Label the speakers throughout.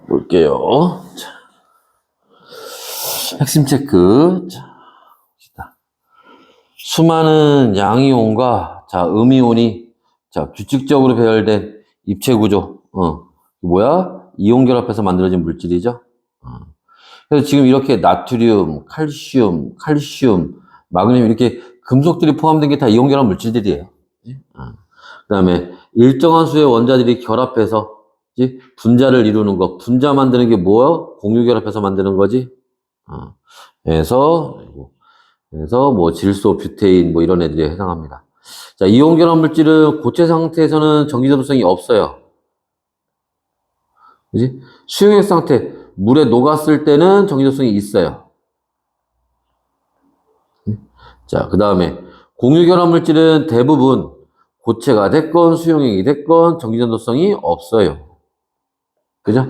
Speaker 1: 볼게요. 자, 핵심 체크. 자, 수많은 양이온과 음이온이 규칙적으로 배열된 입체 구조. 뭐야? 이온 결합해서 만들어진 물질이죠. 그래서 지금 이렇게 나트륨, 칼슘, 마그네슘 이렇게 금속들이 포함된 게 다 이온 결합 물질들이에요. 그 다음에 일정한 수의 원자들이 결합해서 분자를 이루는 거. 분자 만드는 게 뭐야? 공유 결합해서 만드는 거지. 그래서 뭐 질소, 뷰테인 뭐 이런 애들이 해당합니다. 자, 이온 결합 물질은 고체 상태에서는 전기전도성이 없어요. 그지? 수용액 상태, 물에 녹았을 때는 전기전도성이 있어요. 자, 그 다음에 공유 결합 물질은 대부분 고체가 됐건 수용액이 됐건 전기전도성이 없어요. 그죠?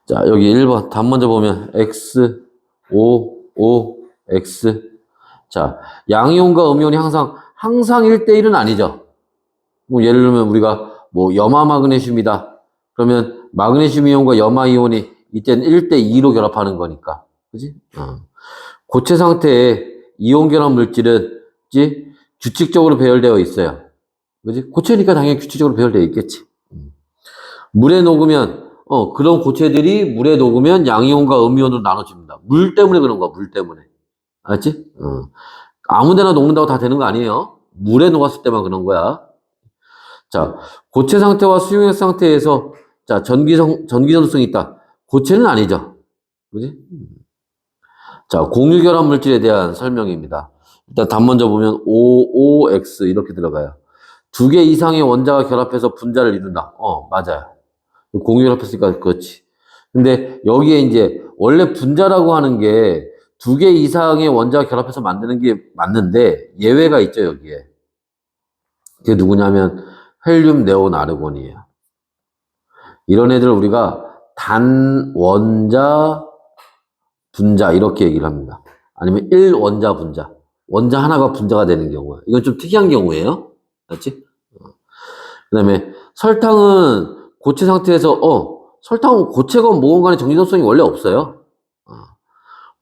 Speaker 1: 자, 여기 1번 답 먼저 보면 X, O, O, X. 자, 양이온과 음이온이 항상 1대1은 아니죠. 뭐 예를 들면 우리가 뭐 염화 마그네슘이다. 그러면 마그네슘 이온과 염화 이온이 이때는 1대2로 결합하는 거니까. 그지? 고체 상태에 이온 결합 물질은 규칙적으로 배열되어 있어요. 그지? 고체니까 당연히 규칙적으로 배열되어 있겠지. 물에 녹으면 그런 고체들이 물에 녹으면 양이온과 음이온으로 나눠집니다. 물 때문에 그런 거야. 물 때문에. 알았지? 아무데나 녹는다고 다 되는 거 아니에요. 물에 녹았을 때만 그런 거야. 자, 고체 상태와 수용액 상태에서 전기전도성이 있다. 고체는 아니죠. 그지? 자, 공유 결합 물질에 대한 설명입니다. 일단 답 먼저 보면 OOX 이렇게 들어가요. 2개 이상의 원자가 결합해서 분자를 이룬다. 맞아요. 공유 결합했으니까 그렇지. 근데 여기에 이제 원래 분자라고 하는 게 2개 이상의 원자가 결합해서 만드는 게 맞는데 예외가 있죠, 여기에. 그게 누구냐면 헬륨, 네온, 아르곤이에요. 이런 애들을 우리가 단원자 분자 이렇게 얘기를 합니다. 아니면 1원자 분자. 원자 하나가 분자가 되는 경우야. 이건 좀 특이한 경우예요. 맞지? 그 다음에 설탕은 고체 상태에서 설탕은 고체건 뭐건 간에 전기전도성이 원래 없어요.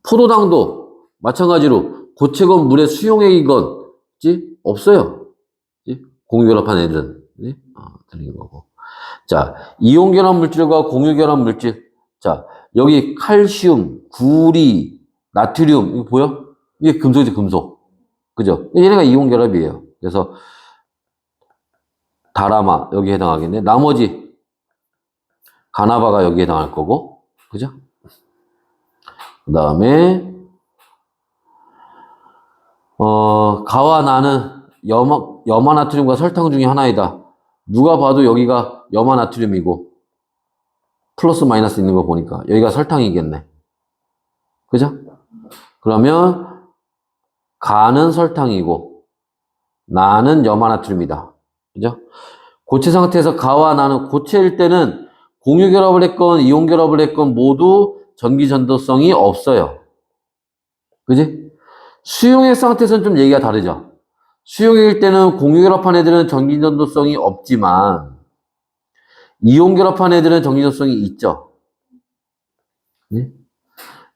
Speaker 1: 포도당도 마찬가지로 고체건 물의 수용액이건 없어요. 공유결합한 애들은 틀린 거고. 자, 이온결합 물질과 공유결합 물질. 자, 여기 칼슘, 구리, 나트륨 이거 보여? 이게 금속이지, 금속. 그죠? 얘네가 이온결합이에요. 그래서 다라마 여기 해당하겠네. 나머지 가나바가 여기 해당할 거고. 그죠? 그 다음에 가와 나는 염화나트륨과 설탕 중에 하나이다. 누가 봐도 여기가 염화나트륨이고 플러스 마이너스 있는 거 보니까 여기가 설탕이겠네. 그죠? 그러면 가는 설탕이고 나는 염화나트륨이다. 그죠? 고체 상태에서 가와 나는 고체일 때는 공유 결합을 했건 이온 결합을 했건 모두 전기 전도성이 없어요. 그지? 수용액 상태에서는 좀 얘기가 다르죠. 수용액일 때는 공유 결합한 애들은 전기 전도성이 없지만 이온 결합한 애들은 전기 전도성이 있죠. 네?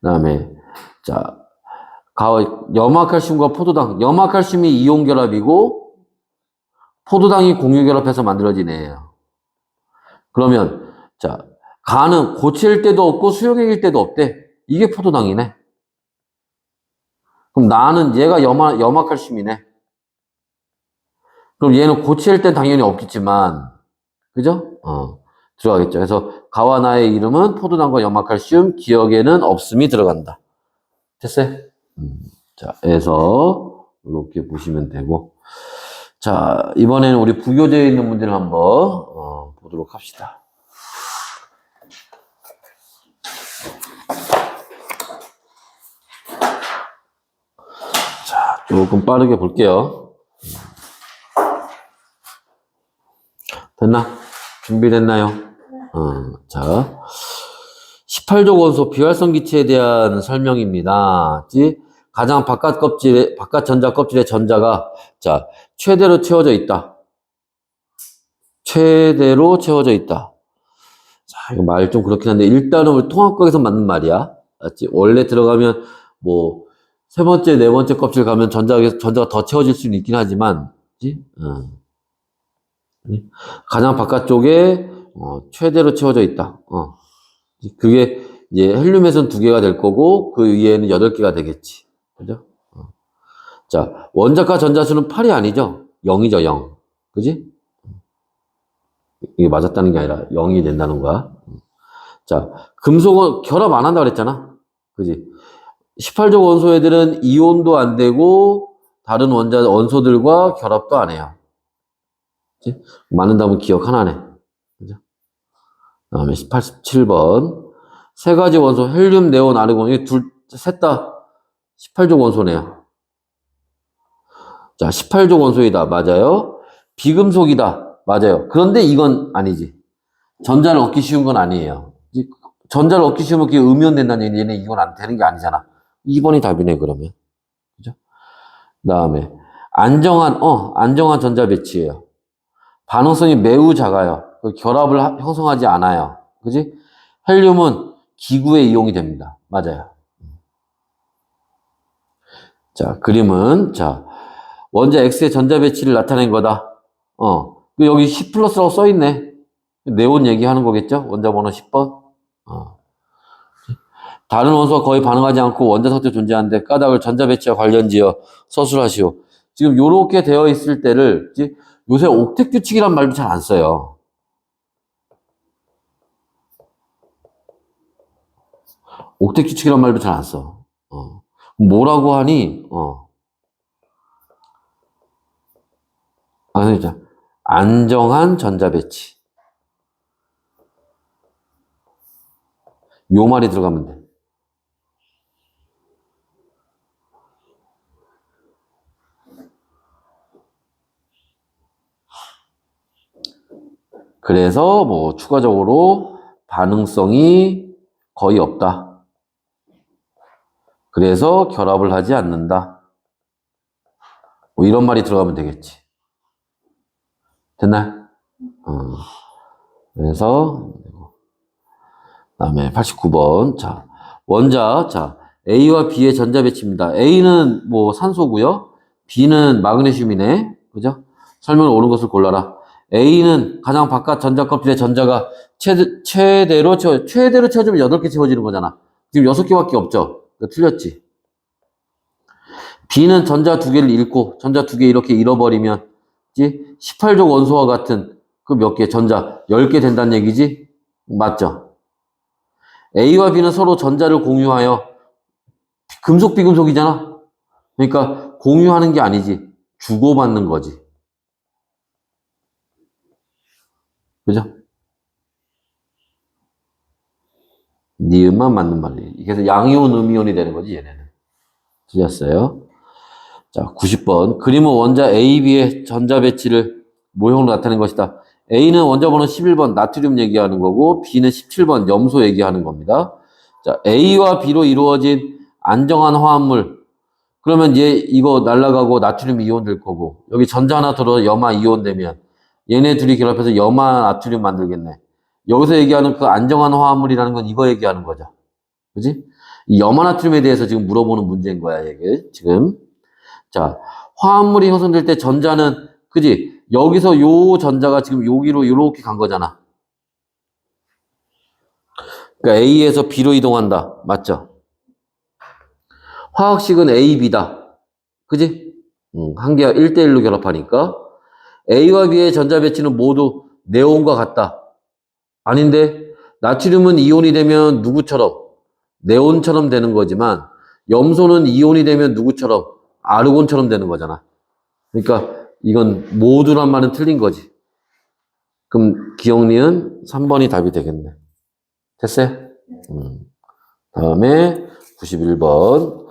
Speaker 1: 그 다음에 자, 염화칼슘과 포도당. 염화칼슘이 이온 결합이고 포도당이 공유 결합해서 만들어진 애예요. 그러면 자, 가는 고체일 때도 없고 수용액일 때도 없대. 이게 포도당이네. 그럼 나는 얘가 염화칼슘이네. 그럼 얘는 고체일 땐 당연히 없겠지만, 그죠? 들어가겠죠. 그래서 가와 나의 이름은 포도당과 염화칼슘, 기억에는 없음이 들어간다. 됐어요? 자, 그래서 이렇게 보시면 되고. 자, 이번에는 우리 부교재에 있는 문제를 한번 보도록 합시다. 자, 조금 빠르게 볼게요. 됐나? 준비됐나요? 자, 18조 원소 비활성 기체에 대한 설명입니다. 가장 바깥 전자 껍질의 전자가 자, 최대로 채워져 있다. 최대로 채워져 있다. 자, 이거 말 좀 그렇긴 한데, 일단은 우리 통합각에서 맞는 말이야. 맞지? 원래 들어가면, 뭐, 세 번째, 네 번째 껍질 가면 전자가 더 채워질 수는 있긴 하지만, 그지? 가장 바깥쪽에, 최대로 채워져 있다. 그게, 이제, 헬륨에선 2개가 될 거고, 그 위에는 8개가 되겠지. 그죠? 자, 원자과 전자수는 8이 아니죠? 0이죠, 0. 그지? 이게 맞았다는 게 아니라 0이 된다는 거야. 자, 금속은 결합 안 한다 그랬잖아. 그지? 18족 원소 애들은 이온도 안 되고, 다른 원소들과 결합도 안 해요. 그치? 맞는다면 기억 하나네. 그죠? 그 다음에 87번. 세 가지 원소, 헬륨, 네온, 아르곤. 이 셋 다 18족 원소네요. 자, 18족 원소이다. 맞아요. 비금속이다. 맞아요. 그런데 이건 아니지. 전자를 얻기 쉬운 건 아니에요. 전자를 얻기 쉬우면 그게 음이온된다는 얘기는 얘네 이건 안 되는 게 아니잖아. 2번이 답이네, 그러면. 그죠? 그 다음에, 안정한 전자 배치예요. 반응성이 매우 작아요. 결합을 형성하지 않아요. 그지? 헬륨은 기구에 이용이 됩니다. 맞아요. 자, 그림은, 자, 원자 X의 전자 배치를 나타낸 거다. 여기 10 플러스라고 써있네. 네온 얘기하는 거겠죠? 원자 번호 10번. 다른 원소와 거의 반응하지 않고 원자 상태 존재하는데 까닭을 전자 배치와 관련지어 서술하시오. 지금 요렇게 되어 있을 때를 요새 옥텟 규칙이란 말도 잘 안 써요. 옥텟 규칙이란 말도 잘 안 써. 뭐라고 하니? 진짜. 안정한 전자 배치. 요 말이 들어가면 돼. 그래서 뭐 추가적으로 반응성이 거의 없다. 그래서 결합을 하지 않는다. 뭐 이런 말이 들어가면 되겠지. 됐나요? 그래서 그다음에 89번. 자, 자, A와 B의 전자 배치입니다. A는 뭐 산소고요. B는 마그네슘이네. 그죠? 설명을 옳은 것을 골라라. A는 가장 바깥 전자 껍질의 전자가 최대로 채워주면 8개 채워지는 거잖아. 지금 6개밖에 없죠. 틀렸지. B는 전자 2개를 잃고 전자 2개 이렇게 잃어버리면 18족 원소와 같은 그 몇 개 전자 10개 된다는 얘기지? 맞죠? A와 B는 서로 전자를 공유하여 금속 비금속이잖아. 그러니까 공유하는 게 아니지. 주고받는 거지. 그죠? 니은만 맞는 말이에요. 그래서 양이온, 음이온이 되는 거지, 얘네는. 틀렸어요. 자, 90번. 그림은 원자 A, B의 전자 배치를 모형으로 나타낸 것이다. A는 원자 번호 11번 나트륨 얘기하는 거고, B는 17번 염소 얘기하는 겁니다. 자, A와 B로 이루어진 안정한 화합물. 그러면 이거 날아가고 나트륨 이온 될 거고, 여기 전자 하나 들어 염화 이온 되면, 얘네 둘이 결합해서 염화 나트륨 만들겠네. 여기서 얘기하는 그 안정한 화합물이라는 건 이거 얘기하는 거죠. 그지? 이 염화 나트륨에 대해서 지금 물어보는 문제인 거야, 이게 지금. 자, 화합물이 형성될 때 전자는, 그지? 여기서 요 전자가 지금 여기로 이렇게 간 거잖아. 그러니까 A에서 B로 이동한다. 맞죠? 화학식은 A, B다. 그지? 한 개가 1대1로 결합하니까. A와 B의 전자 배치는 모두 네온과 같다. 아닌데, 나트륨은 이온이 되면 누구처럼? 네온처럼 되는 거지만, 염소는 이온이 되면 누구처럼? 아르곤처럼 되는 거잖아. 그러니까 이건 모두란 말은 틀린 거지. 그럼 기억니은 3번이 답이 되겠네. 됐어요? 다음에 91번.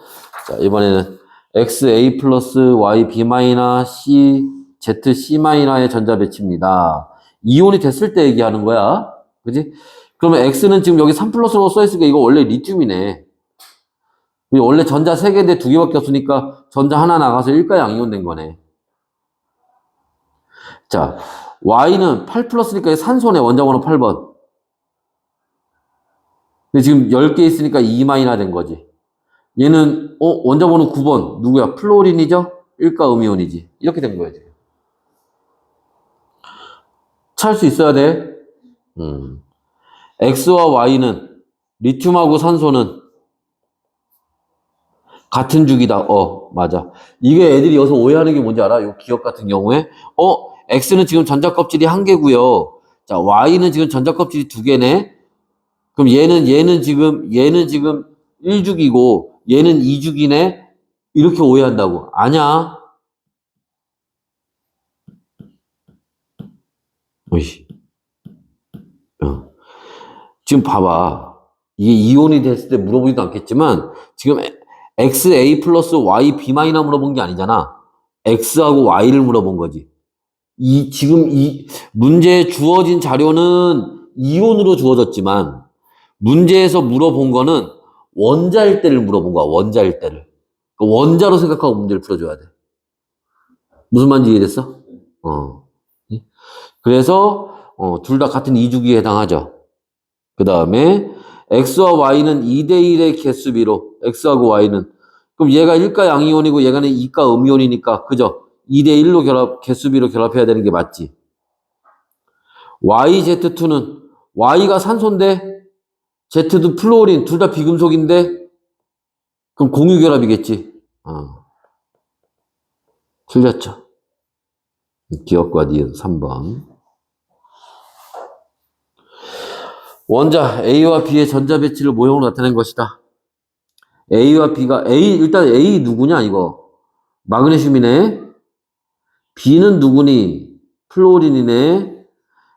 Speaker 1: 자, 이번에는 XA 플러스 Y B 마이너 C Z C 마이너의 전자 배치입니다. 이온이 됐을 때 얘기하는 거야. 그지? 그러면 X는 지금 여기 3 플러스로 써있으니까 이거 원래 리튬이네. 원래 전자 3개인데 2개밖에 없으니까 전자 하나 나가서 1가 양이온 된 거네. 자, Y는 8 플러스니까 산소네. 원자번호 8번. 근데 지금 10개 있으니까 2마이나 된 거지. 얘는 원자번호 9번 누구야? 플로린이죠? 일가 음이온이지. 이렇게 된 거야 지금. 찾을 수 있어야 돼. X와 Y는 리튬하고 산소는 같은 주기다. 맞아. 이게 애들이 여기서 오해하는 게 뭔지 알아? 요 기억 같은 경우에 X는 지금 전자 껍질이 1개고요. 자, Y는 지금 전자 껍질이 2개네. 그럼 얘는 지금 1주기고 얘는 2주기네. 이렇게 오해한다고. 아냐? 어이. 지금 봐봐. 이게 이온이 됐을 때 물어보지도 않겠지만 지금 XA 플러스 YB 마이너 물어본 게 아니잖아. X하고 Y를 물어본 거지. 지금 이 문제에 주어진 자료는 이온으로 주어졌지만 문제에서 물어본 거는 원자일 때를 물어본 거야. 원자일 때를. 원자로 생각하고 문제를 풀어줘야 돼. 무슨 말인지 이해됐어? 그래서 둘 다 같은 이주기에 해당하죠. 그 다음에 X와 Y는 2대1의 개수비로 X하고 Y는 그럼 얘가 1가 양이온이고 얘가는 2가 음이온이니까 그죠? 2대1로 개수비로 결합해야 되는 게 맞지. YZ2는 Y가 산소인데 Z도 플로린 둘 다 비금속인데 그럼 공유결합이겠지. 틀렸죠. 기억과 니은 3번. 원자 A와 B의 전자 배치를 모형으로 나타낸 것이다. A와 B가 일단 A 누구냐 이거 마그네슘이네. B는 누구니? 플로린이네.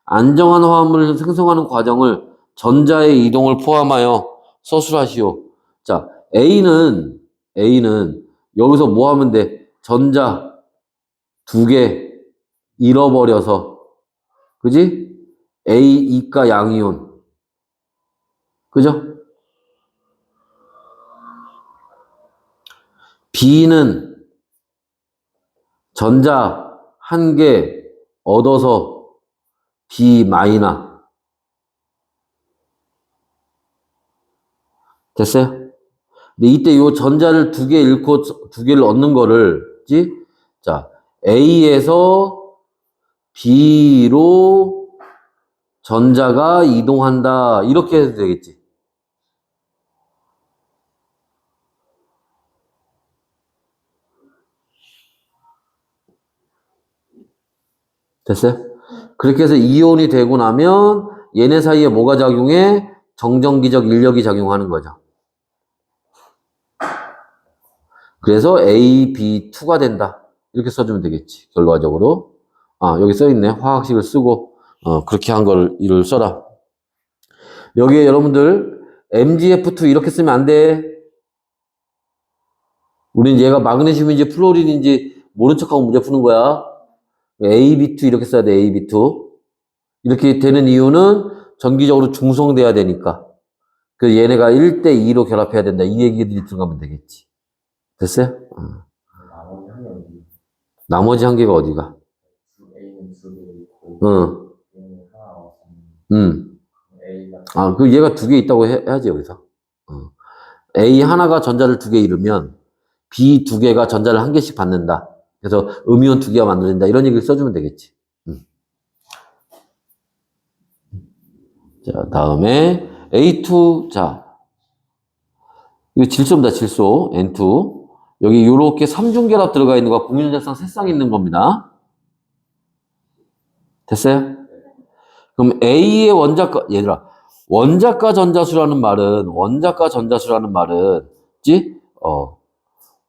Speaker 1: 안정한 화합물을 생성하는 과정을 전자의 이동을 포함하여 서술하시오. 자, A는 여기서 뭐 하면 돼? 전자 2개 잃어버려서 그지? A 이가 양이온 그죠? B는 전자 1개 얻어서 B 마이너 됐어요? 근데 이때 요 전자를 2개 잃고 2개를 얻는 거를 자 A에서 B로 전자가 이동한다 이렇게 해도 되겠지. 됐어요? 그렇게 해서 이온이 되고 나면 얘네 사이에 뭐가 작용해? 정전기적 인력이 작용하는 거죠. 그래서 AB2가 된다. 이렇게 써주면 되겠지. 결과적으로. 여기 써있네. 화학식을 쓰고 그렇게 한 거를 써라. 여기에 여러분들 MgF2 이렇게 쓰면 안 돼. 우린 얘가 마그네슘인지 플로린인지 모른 척하고 문제 푸는 거야. AB2 이렇게 써야 돼. AB2. 이렇게 되는 이유는 전기적으로 중성돼야 되니까. 그 얘네가 1대2로 결합해야 된다. 이 얘기들이 들어가면 되겠지. 됐어요? 나머지 한 개가 어디가? 그 얘가 2개 있다고 해야지 여기서. A 하나가 전자를 2개 잃으면 B 2개가 전자를 1개씩 받는다. 그래서 음이온 2개가 만들어진다. 이런 얘기를 써주면 되겠지. 자, 다음에 A2, 자, 이거 질소입니다, 질소. N2. 여기 요렇게 3중결합 들어가 있는 거, 공유전자쌍 3쌍 있는 겁니다. 됐어요? 그럼 A의 원자가, 얘들아, 원자가 전자수라는 말은,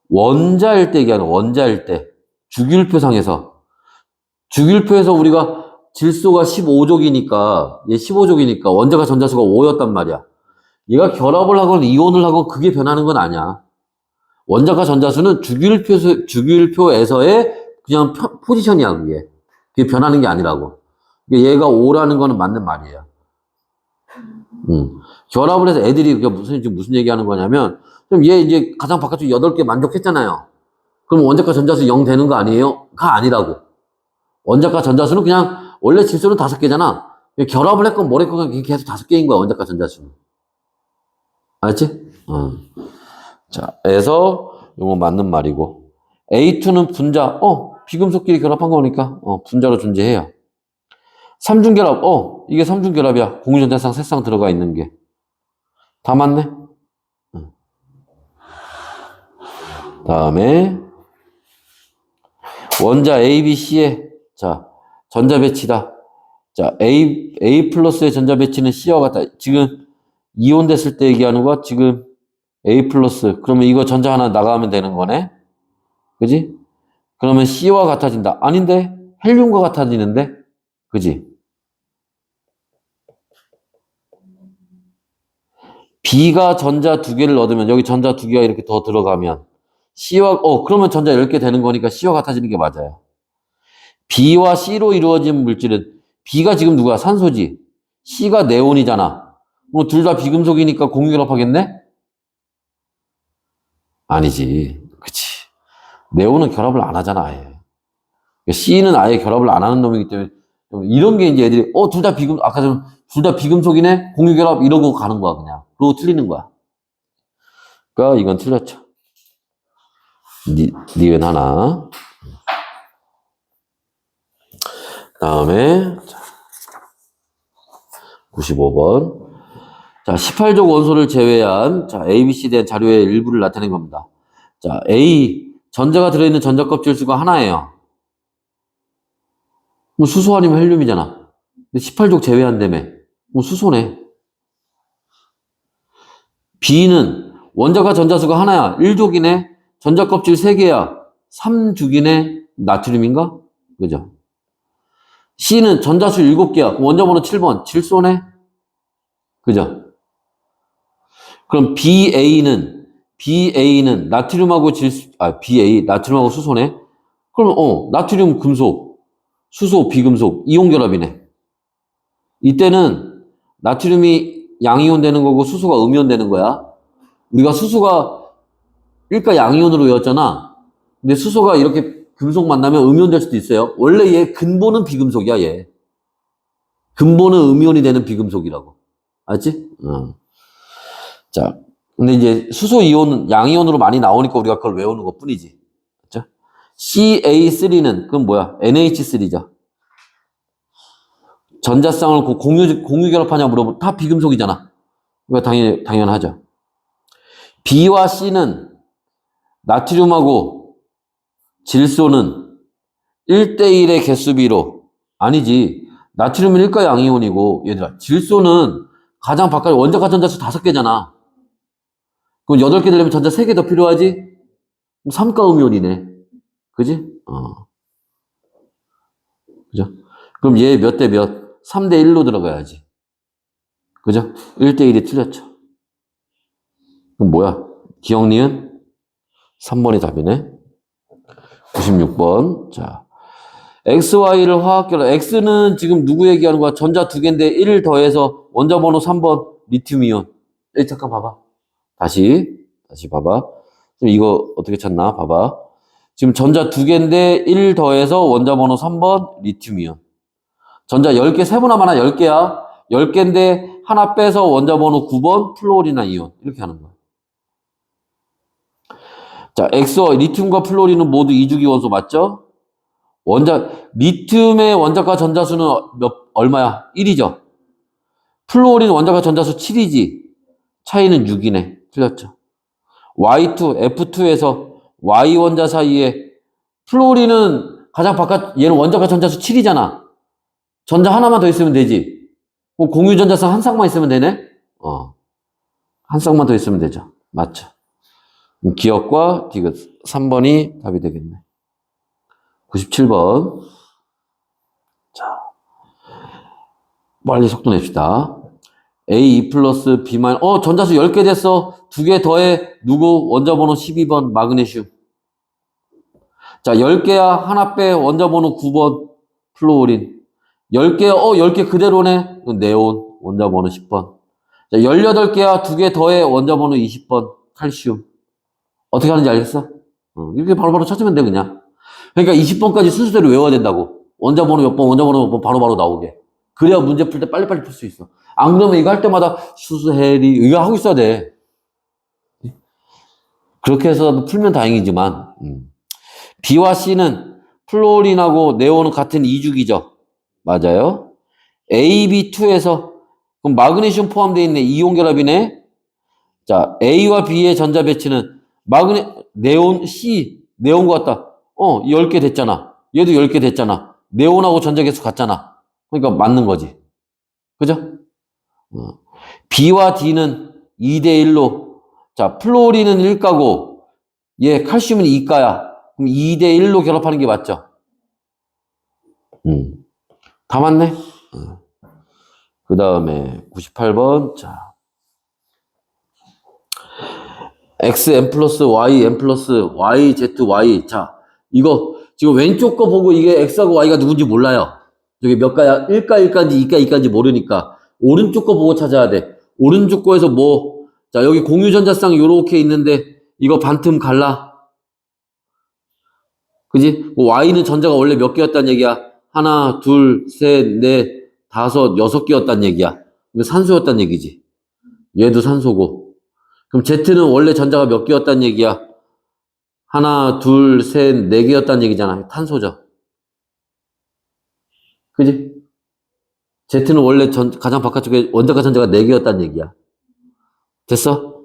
Speaker 1: 원자일 때 얘기하는 원자일 때. 주기율표상에서. 주기율표에서 우리가 질소가 15족이니까, 얘 15족이니까 원자가 전자수가 5였단 말이야. 얘가 결합을 하건 이온을 하건 그게 변하는 건 아니야. 원자가 전자수는 주기율표에서의 그냥 포지션이야, 그게. 그게 변하는 게 아니라고. 얘가 5라는 거는 맞는 말이에요. 결합을 해서 애들이 그게 지금 무슨 얘기하는 거냐면, 그럼 얘 이제 가장 바깥쪽 8개 만족했잖아요. 그럼 원자가 전자수 0 되는 거 아니에요? 가 아니라고. 원자가 전자수는 그냥 원래 질소는 5개잖아. 결합을 했건 뭘 했건 계속 5개인 거야, 원자과 전자수는. 알았지? 자, 그래서 이거 맞는 말이고. A2는 분자, 비금속끼리 결합한 거니까, 분자로 존재해요. 삼중결합, 이게 삼중결합이야. 공유전자쌍, 새쌍 들어가 있는 게. 다 맞네? 다음에, 원자 A, B, C에, 자, 전자 배치다. 자, A 플러스의 전자 배치는 C와 같다. 지금, 이온 됐을 때 얘기하는 거, 지금, A 플러스. 그러면 이거 전자 하나 나가면 되는 거네? 그지? 그러면 C와 같아진다. 아닌데? 헬륨과 같아지는데? 그지? B가 전자 2개를 얻으면, 여기 전자 2개가 이렇게 더 들어가면, C와, 그러면 전자 10개 되는 거니까 C와 같아지는 게 맞아요. B와 C로 이루어진 물질은, B가 지금 누구야? 산소지. C가 네온이잖아. 뭐 둘 다 비금속이니까 공유결합하겠네? 아니지. 그치. 네온은 결합을 안 하잖아, 아예. C는 아예 결합을 안 하는 놈이기 때문에, 이런 게 이제 애들이, 아까 전에 둘 다 비금속이네? 공유결합 이러고 가는 거야, 그냥. 그러고 틀리는 거야. 그러니까 이건 틀렸죠. 니은 하나. 다음에, 95번. 자, 18족 원소를 제외한, 자, A, B, C에 대한 자료의 일부를 나타낸 겁니다. 자, A, 전자가 들어있는 전자 껍질 수가 하나예요. 뭐 수소 아니면 헬륨이잖아. 근데 18족 제외한다며. 뭐 수소네. B는 원자가 전자수가 하나야. 1족이네. 전자 껍질 3개야. 3죽이네. 나트륨인가? 그죠? C는 전자수 7개야. 원자 번호 7번. 질소네. 그죠? 그럼 BA는 나트륨하고 나트륨하고 수소네. 그럼 나트륨 금속, 수소 비금속, 이온 결합이네. 이때는 나트륨이 양이온 되는 거고 수소가 음이온 되는 거야. 우리가 수소가 1가 양이온으로 외웠잖아. 근데 수소가 이렇게 금속 만나면 음이온 될 수도 있어요. 원래 얘 근본은 비금속이야, 얘. 근본은 음이온이 되는 비금속이라고. 알지? 자, 근데 이제 수소 이온은 양이온으로 많이 나오니까 우리가 그걸 외우는 것 뿐이지. 그죠? CA3는, 그건 뭐야? NH3죠. 전자쌍을 공유 결합하냐 물어보면 다 비금속이잖아. 이거 당연하죠. B와 C는 나트륨하고 질소는 1대1의 개수비로, 아니지. 나트륨은 1가 양이온이고, 얘들아, 질소는 가장 바깥에 원자과 전자수 5개잖아. 그럼 8개 되려면 전자 3개 더 필요하지? 3가 음이온이네. 그지? 그죠? 그럼 얘 몇 대 몇? 3대 1로 들어가야지. 그죠? 1대 1이 틀렸죠. 그럼 뭐야? 기억 니은? 3번이 답이네. 96번. 자. XY를 화학결합. X는 지금 누구 얘기하는 거야? 전자 2개인데 1을 더해서 원자 번호 3번 리튬이온. 잠깐 봐봐. 다시 봐봐. 그럼 이거 어떻게 찾나? 봐봐. 지금 전자 2개인데 1 더해서 원자 번호 3번 리튬이온. 전자 10개, 세분화만 10개야. 10개인데 하나 빼서 원자 번호 9번 플로리나 이온. 이렇게 하는 거야. 자, XY, 리튬과 플로리는 모두 이주기 원소 맞죠? 리튬의 원자과 전자수는 얼마야? 1이죠? 플로린 원자과 전자수 7이지? 차이는 6이네. 틀렸죠? Y2, F2에서 Y 원자 사이에 플로린은 가장 바깥, 얘는 원자과 전자수 7이잖아. 전자 하나만 더 있으면 되지. 공유 전자쌍 한 쌍만 있으면 되네? 한 쌍만 더 있으면 되죠. 맞죠? 기억과 디귿 3번이 답이 되겠네. 97번. 자, 빨리 속도 냅시다. A2 플러스 B 마이너스, 전자수 10개 됐어. 2개 더해. 누구? 원자 번호 12번 마그네슘. 자, 10개야. 하나 빼. 원자 번호 9번 플로린. 10개야. 10개 그대로네. 네온. 원자 번호 10번. 자, 18개야. 2개 더해. 원자 번호 20번 칼슘. 어떻게 하는지 알겠어? 이렇게 바로바로 찾으면 돼, 그냥. 그러니까 20번까지 순서대로 외워야 된다고. 원자 번호 몇 번, 원자 번호 몇 번 바로바로 나오게. 그래야 문제 풀 때 빨리빨리 풀 수 있어. 안 그러면 이거 할 때마다 수수해리 이거 하고 있어야 돼. 그렇게 해서 풀면 다행이지만 B와 C는 플로린하고 네온은 같은 이주기죠. 맞아요. AB2에서 그럼 마그네슘 포함되어 있네. 이온 결합이네. 자, A와 B의 전자 배치는 네온 C 네온과 같다. 10개 됐잖아. 얘도 10개 됐잖아. 네온하고 전자 개수 같잖아. 그러니까 맞는 거지. 그죠? B와 D는 2대1로 자, 플로린은 1가고 얘 칼슘은 2가야. 그럼 2대1로 결합하는 게 맞죠? 다 맞네? 그 다음에 98번. 자, XM 플러스 Y, M 플러스 Y, Z, Y. 자, 이거 지금 왼쪽 거 보고 이게 X하고 Y가 누군지 몰라요. 저기 몇 가야? 1가 1가인지 2가 2가인지 모르니까 오른쪽 거 보고 찾아야 돼. 오른쪽 거에서 뭐, 자, 여기 공유전자쌍 요렇게 있는데 이거 반틈 갈라. 그지? 뭐 Y는 전자가 원래 몇 개였단 얘기야? 하나, 둘, 셋, 넷, 다섯, 6개였단 얘기야. 이거 산소였단 얘기지. 얘도 산소고. 그럼 Z는 원래 전자가 몇 개였단 얘기야? 하나, 둘, 셋, 4개였단 얘기잖아. 탄소죠. 그지? Z는 원래 가장 바깥쪽에 원자가 전자가 4개였단 얘기야. 됐어?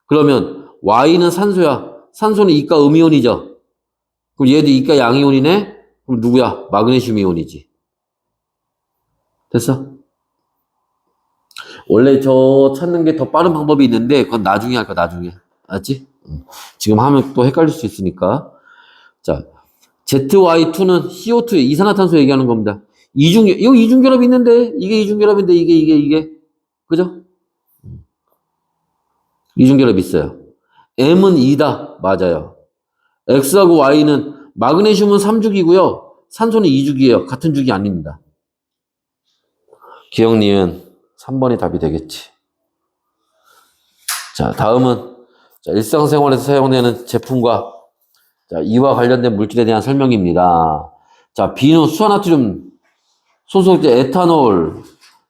Speaker 1: 그러면 Y는 산소야. 산소는 이가 음이온이죠. 그럼 얘도 이가 양이온이네? 그럼 누구야? 마그네슘 이온이지. 됐어? 원래 저 찾는 게 더 빠른 방법이 있는데 그건 나중에 할 거야. 나중에. 알았지? 지금 하면 또 헷갈릴 수 있으니까. 자, ZY2는 CO2, 이산화탄소 얘기하는 겁니다. 이거 이중결합이 있는데, 이게 이중결합인데, 이게. 그죠? 이중결합이 있어요. M은 2다. 맞아요. X하고 Y는, 마그네슘은 3주기고요. 산소는 2주기예요. 같은 주기 아닙니다. 기억니은 3번이 답이 되겠지. 자, 다음은, 자, 일상생활에서 사용되는 제품과 자, 이와 관련된 물질에 대한 설명입니다. 자, 비누, 수화나트륨, 소속제, 에탄올,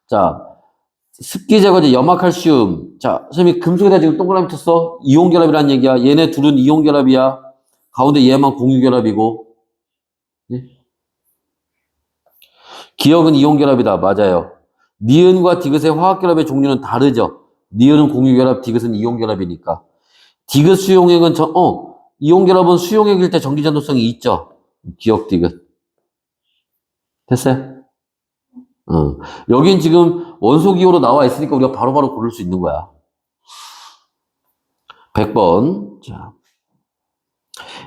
Speaker 1: 자, 습기 제거제, 염화칼슘. 자, 선생님이 금속에다 지금 동그라미 쳤어. 이온결합이란 얘기야. 얘네 둘은 이온결합이야. 가운데 얘만 공유결합이고. 예? 기억은 이온결합이다. 맞아요. 니은과 디귿의 화학결합의 종류는 다르죠. 니은은 공유결합, 디귿은 이온결합이니까. 디귿 수용액은 이온결합은 수용액일 때 전기전도성이 있죠. 기억 디귿. 됐어요? 여긴 지금 원소기호로 나와 있으니까 우리가 바로바로 고를 수 있는 거야. 100번. 자,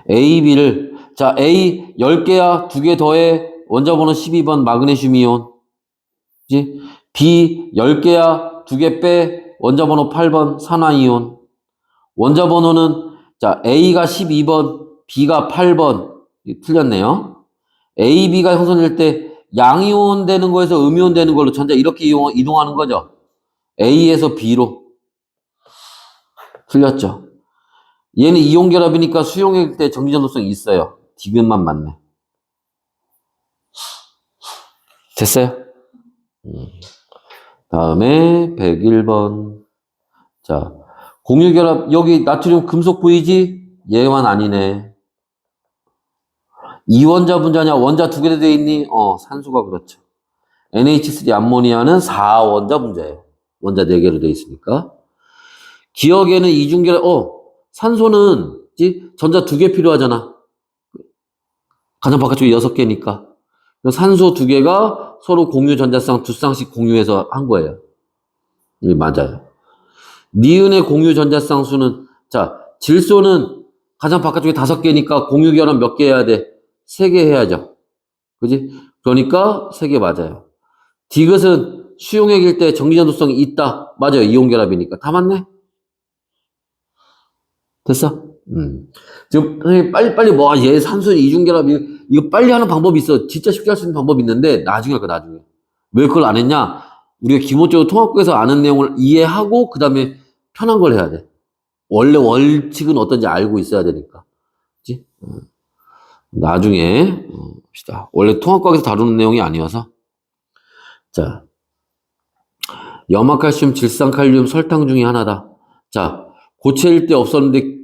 Speaker 1: A, B를, 자, A 10개야. 2개 더해. 원자번호 12번 마그네슘 이온. 그치? B 10개야. 2개 빼. 원자번호 8번 산화이온. 원자번호는, 자, A가 12번, B가 8번. 틀렸네요. A, B가 형성될 때 양이온 되는 거에서 음이온 되는 걸로 전자 이렇게 이동하는 거죠. A에서 B로. 틀렸죠. 얘는 이온 결합이니까 수용액일 때 전기전도성이 있어요. 디귿만 맞네. 됐어요? 다음에 101번. 자, 공유결합, 여기 나트륨 금속 보이지? 얘만 아니네. 이원자 분자냐? 원자 2개 되어 있니? 산소가 그렇죠. NH3 암모니아는 4원자 분자예요. 원자 4개로 되어 있으니까. 기억에는 이중결합, 산소는, 전자 2개 필요하잖아. 가장 바깥쪽에 6개니까. 산소 2개가 서로 공유 전자쌍 2쌍씩 공유해서 한 거예요. 이 맞아요. 니은의 공유 전자쌍 수는, 자, 질소는 가장 바깥쪽에 5개니까 공유 결합 몇 개 해야 돼? 3개 해야죠. 그지? 그러니까 3개 맞아요. 디귿은 수용액일 때 전기전도성이 있다. 맞아요. 이온 결합이니까. 다 맞네? 됐어? 지금 빨리 얘 산소 이중결합 이거 빨리 하는 방법이 있어. 진짜 쉽게 할 수 있는 방법이 있는데 나중에 할 거야. 나중에. 왜 그걸 안 했냐? 우리가 기본적으로 통합구에서 아는 내용을 이해하고 그 다음에 편한 걸 해야 돼. 원래 원칙은 어떤지 알고 있어야 되니까. 그치? 나중에 봅시다. 원래 통합과학에서 다루는 내용이 아니어서. 자, 염화칼슘, 질산칼륨, 설탕 중에 하나다. 자, 고체일 때 없었는데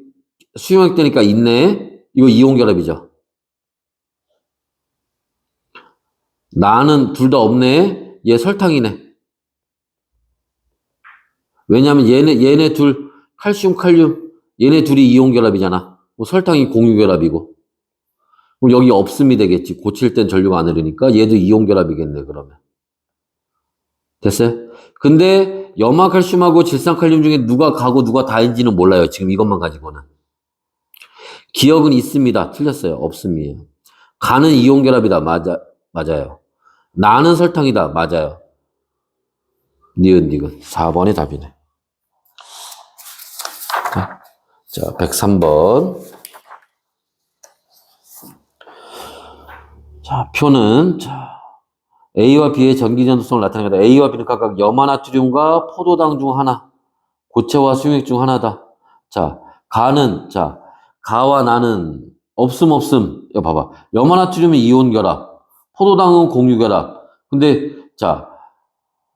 Speaker 1: 수용액 되니까 있네. 이거 이온결합이죠. 나는 둘 다 없네. 얘 설탕이네. 왜냐면 얘네 둘 칼슘, 칼륨 얘네 둘이 이온결합이잖아. 뭐 설탕이 공유결합이고. 그럼 여기 없음이 되겠지. 고칠 땐 전류가 안 흐르니까 얘도 이온결합이겠네 그러면. 됐어요? 근데 염화칼슘하고 질산칼륨 중에 누가 가고 누가 다인지는 몰라요. 지금 이것만 가지고는. 기억은 있습니다. 틀렸어요. 없음이에요. 가는 이온결합이다. 맞아요. 나는 설탕이다. 맞아요. 니은. 4번이 답이네. 자, 103번. 자, 표는, A와 B의 전기전도성을 나타내다. A와 B는 각각 염화나트륨과 포도당 중 하나, 고체와 수용액 중 하나다. 자, 가와 나는 없음. 이거 봐봐. 염화나트륨은 이온결합, 포도당은 공유결합. 근데,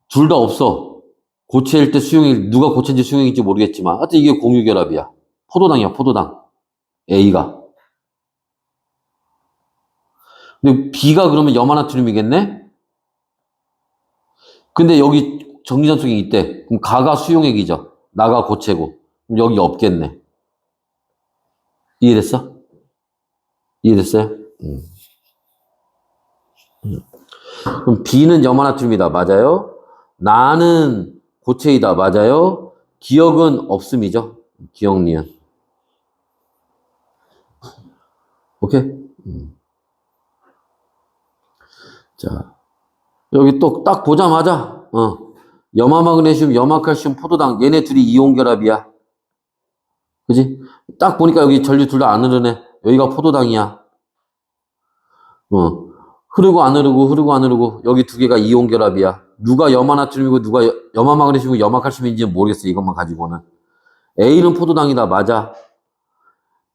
Speaker 1: 둘 다 없어. 고체일 때 수용액, 누가 고체인지 수용액인지 모르겠지만, 하여튼 이게 공유결합이야. 포도당. A가. 근데 B가 그러면 염화나트륨이겠네? 근데 여기 전기전속이 있대. 그럼 가가 수용액이죠. 나가 고체고. 그럼 여기 없겠네. 이해됐어? 이해됐어요? 그럼 B는 염화나트륨이다. 맞아요? 나는 고체이다. 맞아요? 기억은 없음이죠. 기억 니은. 오케이? 자, 여기 또 딱 보자마자, 염화마그네슘, 염화칼슘, 포도당, 얘네 둘이 이온결합이야. 그지? 딱 보니까 여기 전류 둘 다 안 흐르네. 여기가 포도당이야. 흐르고 안 흐르고, 여기 두 개가 이온결합이야. 누가 염화나트륨이고, 누가 염화마그네슘이고, 염화칼슘인지는 모르겠어. 이것만 가지고는. A는 포도당이다. 맞아.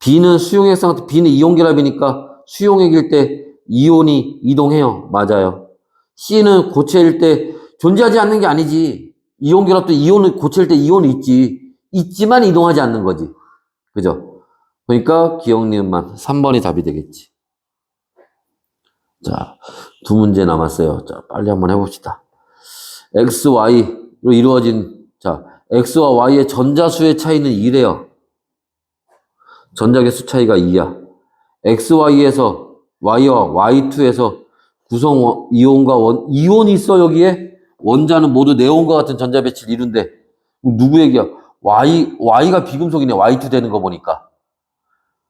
Speaker 1: B는 수용액상, B는 이온결합이니까 수용액일 때 이온이 이동해요. 맞아요. C는 고체일 때 존재하지 않는 게 아니지. 이온결합도 이온을 고체일 때 이온이 있지. 있지만 이동하지 않는 거지. 그죠? 그러니까 기억 니은만 3번이 답이 되겠지. 자, 두 문제 남았어요. 자, 빨리 한번 해봅시다. X, Y로 이루어진, X와 Y의 전자수의 차이는 2래요. 전자계 수 차이가 2야. XY에서, Y와 Y2에서 구성 이온과 이온이 있어, 여기에? 원자는 모두 네온과 같은 전자 배치를 이룬대. 누구 얘기야? Y가 비금속이네. Y2 되는 거 보니까.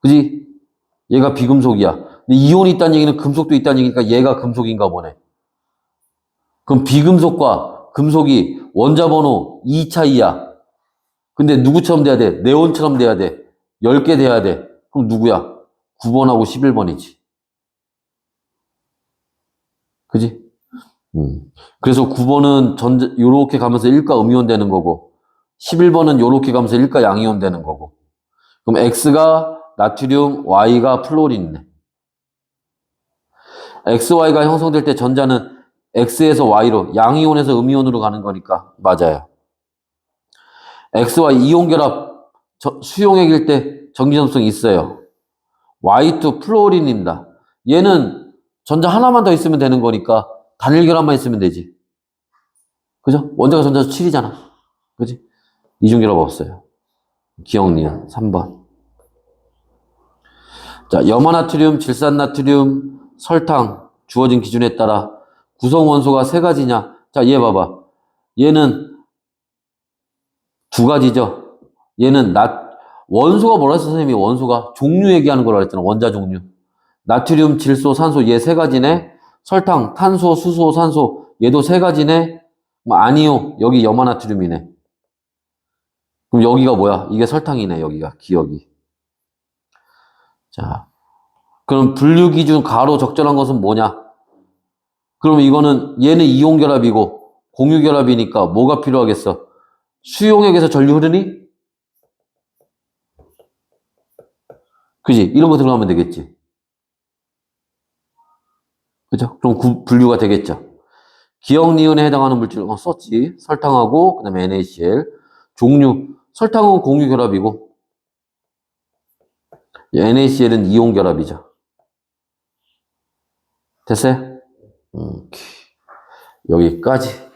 Speaker 1: 그지? 얘가 비금속이야. 근데 이온이 있다는 얘기는 금속도 있다는 얘기니까 얘가 금속인가 보네. 그럼 비금속과 금속이 원자 번호 2 차이야. 근데 누구처럼 돼야 돼? 네온처럼 돼야 돼. 10개 돼야 돼. 그럼 누구야? 9번하고 11번이지. 그지? 그래서 9번은 요렇게 가면서 1가 음이온 되는 거고, 11번은 요렇게 가면서 1가 양이온 되는 거고. 그럼 X가 나트륨, Y가 플로린이네. XY가 형성될 때 전자는 X에서 Y로, 양이온에서 음이온으로 가는 거니까 맞아요. XY 이온결합 수용액일 때 전기전도성이 있어요. Y2 플로린입니다. 얘는 전자 하나만 더 있으면 되는 거니까 단일 결합만 있으면 되지. 그죠? 원자가 전자수 7이잖아. 그지? 이중결합 없어요. 기억 니은 3번. 자, 염화나트륨, 질산나트륨, 설탕 주어진 기준에 따라 구성 원소가 세 가지냐? 자, 얘 봐봐. 얘는 두 가지죠. 얘는 원소가 뭐라 했어, 선생님이? 원소가 종류 얘기하는 거라 했잖아. 원자 종류. 나트륨, 질소, 산소 얘 세 가지네. 설탕, 탄소, 수소, 산소 얘도 세 가지네. 아니요. 여기 염화나트륨이네. 그럼 여기가 뭐야? 이게 설탕이네. 여기가 기억이. 자, 그럼 분류 기준 가로 적절한 것은 뭐냐? 그러면 이거는 얘는 이온결합이고 공유결합이니까 뭐가 필요하겠어? 수용액에서 전류 흐르니? 그지? 이런 거 들어가면 되겠지. 그죠? 그럼 분류가 되겠죠. 기억, 니은에 해당하는 물질, 썼지. 설탕하고, 그 다음에 NaCl. 종류, 설탕은 공유 결합이고, NaCl은 이온 결합이죠. 됐어요? 여기까지.